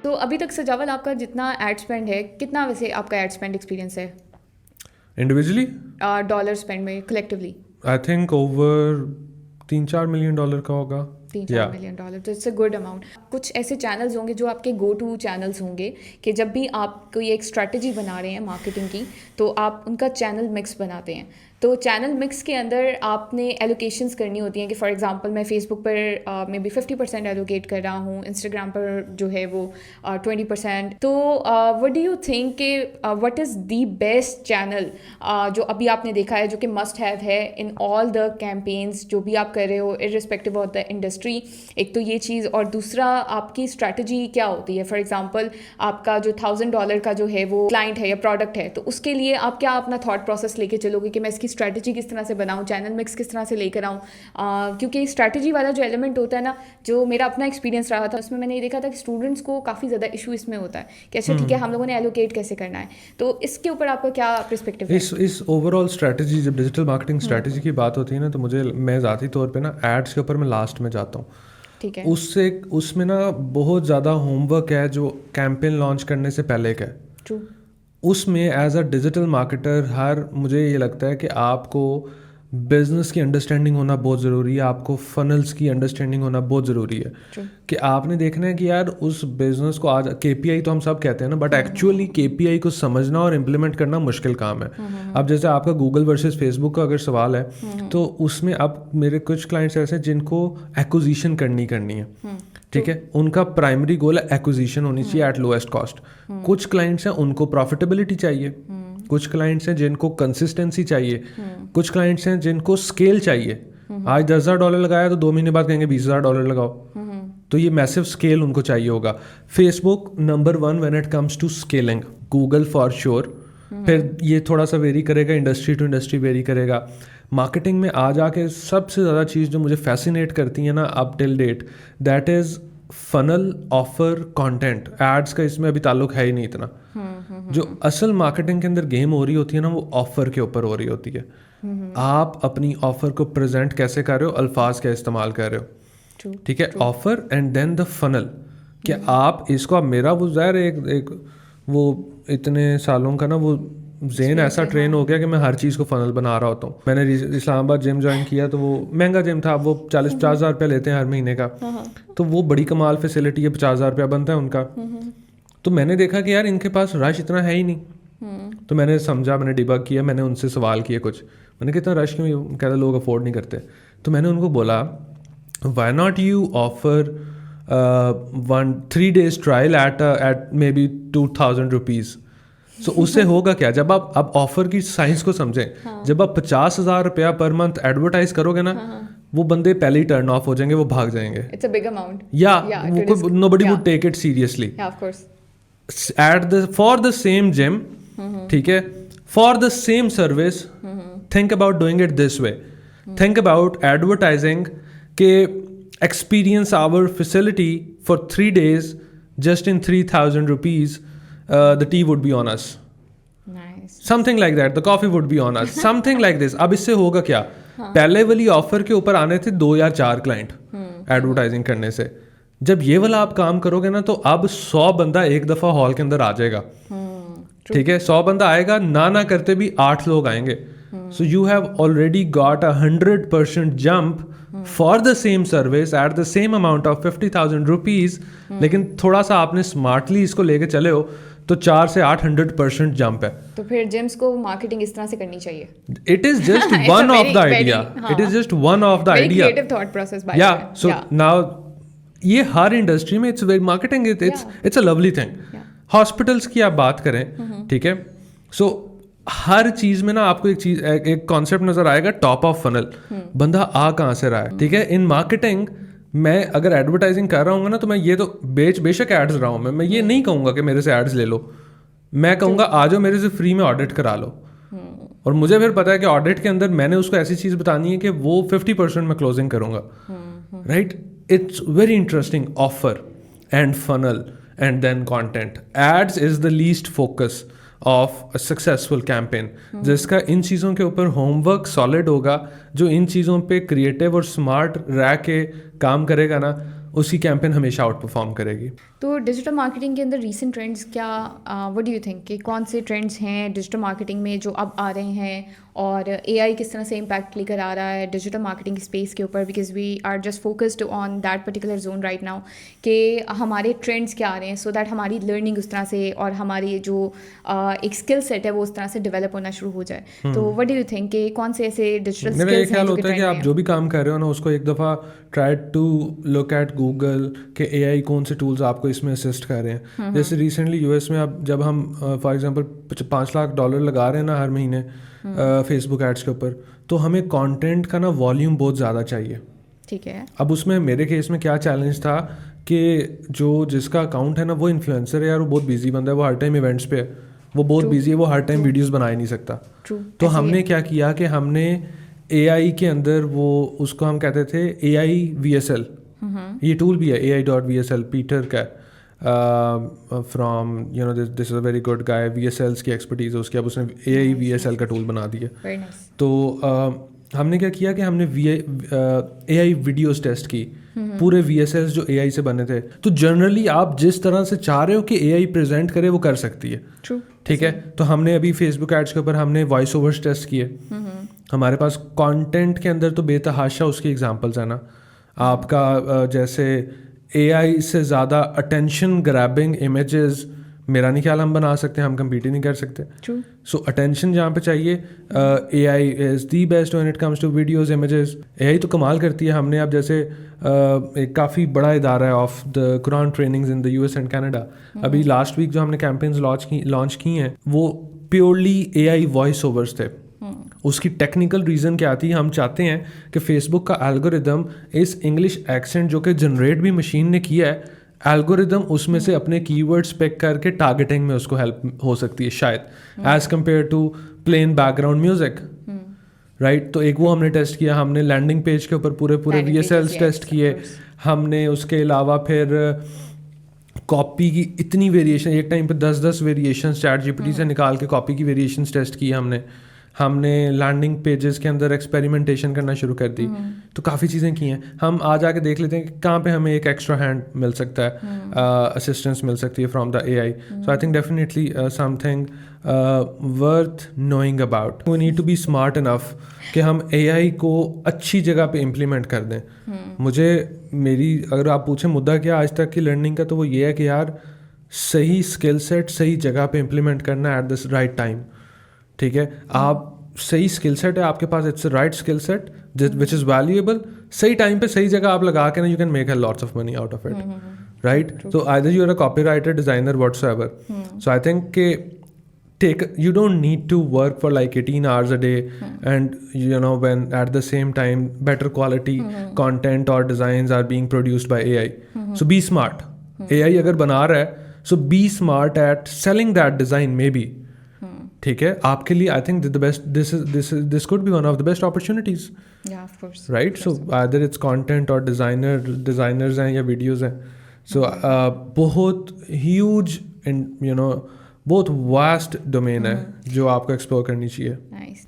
तो अभी तक सजावल आपका जितना एड स्पेंड है, कितना वैसे आपका एड स्पेंड एक्सपीरियंस है इंडिविजुअली डॉलर स्पेंड में collectively? I think over $3-4 million का होगा। 3-4 मिलियन डॉलर, तो इट्स अ गुड अमाउंट। कुछ ऐसे चैनल्स होंगे जो आपके गो टू चैनल्स होंगे कि जब भी आप कोई एक स्ट्रैटेजी बना रहे हैं मार्केटिंग की तो आप उनका चैनल मिक्स बनाते हैं। तो चैनल मिक्स के अंदर आपने एलोकेशंस करनी होती हैं कि फॉर एग्जांपल मैं फेसबुक पर मे बी 50% एलोकेट कर रहा हूँ, इंस्टाग्राम पर जो है वो 20%। तो व्हाट डू यू थिंक कि what is the best channel जो अभी आपने देखा है जो कि मस्ट हैव है इन ऑल द कैंपेन्स जो भी आप कर रहे हो इर्रिस्पेक्टिव ऑफ द इंडस्ट्री? एक तो ये चीज़, और दूसरा आपकी स्ट्रैटेजी क्या होती है? फॉर एग्जांपल आपका जो $1000 का जो है वो क्लाइंट है या प्रोडक्ट है, तो उसके लिए आप क्या अपना थॉट प्रोसेस लेके चलोगे कि मैं इसकी स्ट्रैटेजी किस तरह से बनाऊं, चैनल मिक्स किस तरह से लेकर आऊं? क्योंकि स्ट्रैटेजी वाला जो एलिमेंट होता है ना, जो मेरा अपना एक्सपीरियंस रहा था उसमें मैंने ये देखा था कि स्टूडेंट्स को काफ़ी ज़्यादा इशू इसमें होता है कि अच्छा ठीक है हम लोगों ने एलोकेट कैसे करना है। तो इसके ऊपर आपका क्या पर्सपेक्टिव है? इस ओवरऑल स्ट्रैटेजी, जब डिजिटल मार्केटिंग स्ट्रैटेजी की बात होती है ना, तो मैं ज़ाती तौर पे ना एड्स के ऊपर मैं लास्ट में जाता हूँ। ठीक है। उसमें ना बहुत ज़्यादा होमवर्क है जो कैंपेन लॉन्च करने से पहले का है। ट्रू। उसमें एज अ डिजिटल मार्केटर मुझे ये लगता है कि आपको बिजनेस की अंडरस्टैंडिंग होना बहुत ज़रूरी है, आपको फनल्स की अंडरस्टैंडिंग होना बहुत ज़रूरी है। कि आपने देखना है कि यार उस बिजनेस को आज KPI तो हम सब कहते हैं ना, बट एक्चुअली KPI को समझना और इम्प्लीमेंट करना मुश्किल काम है। अब जैसे आपका गूगल वर्सेस फेसबुक का अगर सवाल है तो उसमें अब मेरे कुछ क्लाइंट्स ऐसे हैं जिनको एक्विजिशन करनी है, ठीक है, उनका प्राइमरी गोल है एक्विजिशन होनी चाहिए एट लोएस्ट कॉस्ट। कुछ क्लाइंट्स हैं उनको प्रॉफिटेबिलिटी चाहिए, कुछ क्लाइंट्स हैं जिनको कंसिस्टेंसी चाहिए, कुछ क्लाइंट्स हैं जिनको स्केल चाहिए। आज $10,000 लगाया तो 2 महीने बाद कहेंगे $20,000 लगाओ। तो ये मैसिव स्केल उनको चाहिए होगा। Facebook number 1 when it comes to scaling, Google for sure, फिर ये थोड़ा सा वेरी करेगा, इंडस्ट्री टू इंडस्ट्री वेरी करेगा। मार्केटिंग में आ जाके सबसे ज़्यादा चीज़ जो मुझे फैसिनेट करती है ना up till date, that is funnel, offer, content. Ads का इसमें अभी ताल्लुक है ही नहीं इतना। जो असल मार्केटिंग के अंदर गेम हो रही होती है ना, वो ऑफर के ऊपर हो रही होती है। आप अपनी ऑफर को प्रेजेंट कैसे कर रहे हो, अल्फाज क्या इस्तेमाल कर रहे हो, ठीक है, offer and then the funnel. क्या आप इसको, आप मेरा वो ज़ाहिर एक वो इतने सालों का ना वो जेन ऐसा ट्रेन हो गया कि मैं हर चीज़ को फनल बना रहा होता हूँ। मैंने इस्लामाबाद जिम ज्वाइन किया तो वो महंगा जिम था, वो 40-50 हज़ार रुपया लेते हैं हर महीने का। तो वो बड़ी कमाल फैसिलिटी है, 50 हज़ार रुपया बनता है उनका। तो मैंने देखा कि यार इनके पास रश इतना है ही नहीं। तो मैंने समझा, मैंने डिबग किया, मैंने उनसे सवाल किए कुछ, मैंने कितना रश क्यों, कहते लोग अफोर्ड नहीं करते। तो मैंने उनको बोला why not you offer 3 days trial at maybe ₹2,000। सो उससे होगा क्या, जब आप ऑफर की साइंस को समझें, जब आप 50,000 रुपया पर मंथ एडवर्टाइज करोगे ना, वो बंदे पहले ही टर्न ऑफ हो जाएंगे, वो भाग जाएंगे। It's a big amount, nobody would take it seriously. Of course. For the same gym, ठीक है, for the same service, think about doing it this way. Think about advertising के experience our facility for 3 days just in ₹3,000, the tea would be on us. Nice. Something like that, the coffee would be on us, something like this. अब इससे होगा क्या, पहले वाली offer के ऊपर आने थे 2 या 4 क्लाइंट एडवर्टाइजिंग करने से। जब ये वाला आप काम करोगे ना, तो अब 100 बंदा एक दफा हॉल के अंदर आ जाएगा, ठीक है, 100 बंदा आएगा, ना करते भी 8 लोग आएंगे। So you have already got 100% jump for the same service at the same amount of ₹50,000। लेकिन थोड़ा सा आपने स्मार्टली इसको लेके चले हो तो 4 से 8 100% जंप है। तो फिर जिम्स को मार्केटिंग इस तरह से करनी चाहिए। It is just one of the idea, it is just one of the idea, creative thought process by. या सो नाउ ये हर इंडस्ट्री में it's very marketing, it's a lovely thing. Hospitals की आप बात करें, ठीक है, सो हर चीज में ना आपको एक कॉन्सेप्ट नजर आएगा, टॉप ऑफ फनल, बंदा आ कहाँ से रहा है, ठीक है। इन मार्केटिंग मैं अगर एडवर्टाइजिंग कर रहा हूँ ना, तो मैं ये तो बेशक एड्स रहा हूँ, मैं ये नहीं कहूँगा कि मेरे से एड्स ले लो, मैं कहूँगा आ जाओ मेरे से फ्री में ऑडिट करा लो। और मुझे फिर पता है कि ऑडिट के अंदर मैंने उसको ऐसी चीज़ बतानी है कि वो 50% मैं क्लोजिंग करूँगा, right. It's very interesting, offer and funnel and then content. Ads is the least focus of a successful campaign, जिसका इन चीज़ों के ऊपर होमवर्क सॉलिड होगा, जो इन चीज़ों पे क्रिएटिव और स्मार्ट रह के काम करेगा ना, उसकी कैंपेन हमेशा आउट परफॉर्म करेगी। तो डिजिटल मार्केटिंग के अंदर रीसेंट ट्रेंड्स क्या, व्हाट डू यू थिंक कि कौन से ट्रेंड्स हैं डिजिटल मार्केटिंग में जो अब आ रहे हैं, और एआई किस तरह से इम्पैक्ट लेकर आ रहा है डिजिटल मार्केटिंग स्पेस के ऊपर, because we are just focused on that particular zone right now, कि हमारे ट्रेंड्स क्या आ रहे हैं, सो दैट हमारी लर्निंग उस तरह से और हमारी जो एक स्किल सेट है वो उस तरह से डेवलप होना शुरू हो जाए। तो व्हाट डू यू थिंक कि कौन से ऐसे डिजिटल मेरा ये स्किल्स हैं ख्याल जो होता है कि आप जो भी काम कर रहे हो ना उसको एक दफ़ा try to look at Google के एआई कौन से टूल्स आपको इसमें असिस्ट कर रहे हैं। जैसे रिसेंटली यूएस में अब जब हम फॉर एग्जांपल $5 लाख लगा रहे हैं ना हर महीने फेसबुक एड्स के ऊपर, तो हमें कंटेंट का ना वॉल्यूम बहुत ज़्यादा चाहिए। ठीक है। अब उसमें मेरे केस में क्या चैलेंज था कि जो जिसका अकाउंट है ना वो इन्फ्लुएंसर है यार, वो बहुत बिजी बंदा है, वो हर टाइम इवेंट्स पे है, वो बहुत बिजी है, वो हर टाइम वीडियोस बना ही नहीं सकता। तो हमने क्या किया कि हमने एआई के अंदर वो उसको हम कहते थे AI VSL, ये टूल भी है AI.VSL, पीटर का from you know this is a very good guy, VSLs की एक्सपर्टीज है उसकी, अब उसने AI VSL का टूल बना दिया। तो हमने क्या किया कि हमने AI वीडियोस टेस्ट की, पूरे VSLs जो AI से बने थे। तो जनरली आप जिस तरह से चाह रहे हो कि AI प्रेजेंट करे वो कर सकती है, ठीक है। तो हमने अभी फेसबुक एड्स के ऊपर हमने वॉइस ओवर्स टेस्ट किए। हमारे पास कंटेंट के अंदर तो बेतहाशा उसकी एग्जांपल्स है ना, आपका जैसे AI से ज़्यादा अटेंशन ग्रैबिंग इमेजेस मेरा नहीं ख्याल हम बना सकते हैं, हम कम्पीट ही नहीं कर सकते। सो अटेंशन जहाँ पे चाहिए AI is the best when it comes to videos images. AI तो कमाल करती है। हमने अब जैसे एक काफ़ी बड़ा इदारा है of the Quran trainings in the US and Canada, अभी लास्ट वीक जो हमने कैंपेन्स लॉन्च की हैं वो प्योरली AI वॉइस ओवर्स थे। उसकी टेक्निकल रीज़न क्या थी, हम चाहते हैं कि फेसबुक का एल्गोरिदम इस इंग्लिश एक्सेंट जो कि जनरेट भी मशीन ने किया है, एल्गोरिदम उसमें से अपने कीवर्ड्स पिक करके टारगेटिंग में उसको हेल्प हो सकती है शायद, as compare to plain background music, right. तो एक वो हमने टेस्ट किया, हमने लैंडिंग पेज के ऊपर पूरे VSLs टेस्ट किए, हमने उसके अलावा फिर कॉपी की इतनी वेरिएशन, एक टाइम पे 10 वेरिएशन ChatGPT से निकाल के कॉपी की वेरिएशंस टेस्ट की हमने लैंडिंग पेजेस के अंदर एक्सपेरिमेंटेशन करना शुरू कर दी। तो काफ़ी चीज़ें की हैं। हम आज आके देख लेते हैं कि कहाँ पे हमें एक एक्स्ट्रा हैंड मिल सकता है, असिस्टेंस मिल सकती है from the AI। So I think definitely something worth knowing about. We need to be smart enough कि हम AI को अच्छी जगह पे इम्प्लीमेंट कर दें। मुझे मेरी अगर आप पूछें मुद्दा क्या आज तक की लर्निंग का, तो वो ये है कि यार सही स्किल सेट सही जगह पे इम्प्लीमेंट करना एट दिस राइट टाइम, ठीक है। आप सही स्किल सेट है आपके पास, it's right skill set which is valuable, सही टाइम पे सही जगह आप लगा के ना you can make a lots of money out of it, right. So either you are a copywriter, designer, whatsoever. So I think के you don't need to work for like 18 hours a day and you know when at the same time better quality content or designs are being produced by AI. So be smart. AI अगर बना रहा है, so be smart at selling that design maybe. ठीक है, आपके लिए I think the best this could be one of the best opportunities. Yeah, of course. Right? So either it's content or designers हैं या videos हैं. So बहुत huge and you know बहुत vast domain है जो आपको एक्सप्लोर करनी चाहिए। Nice.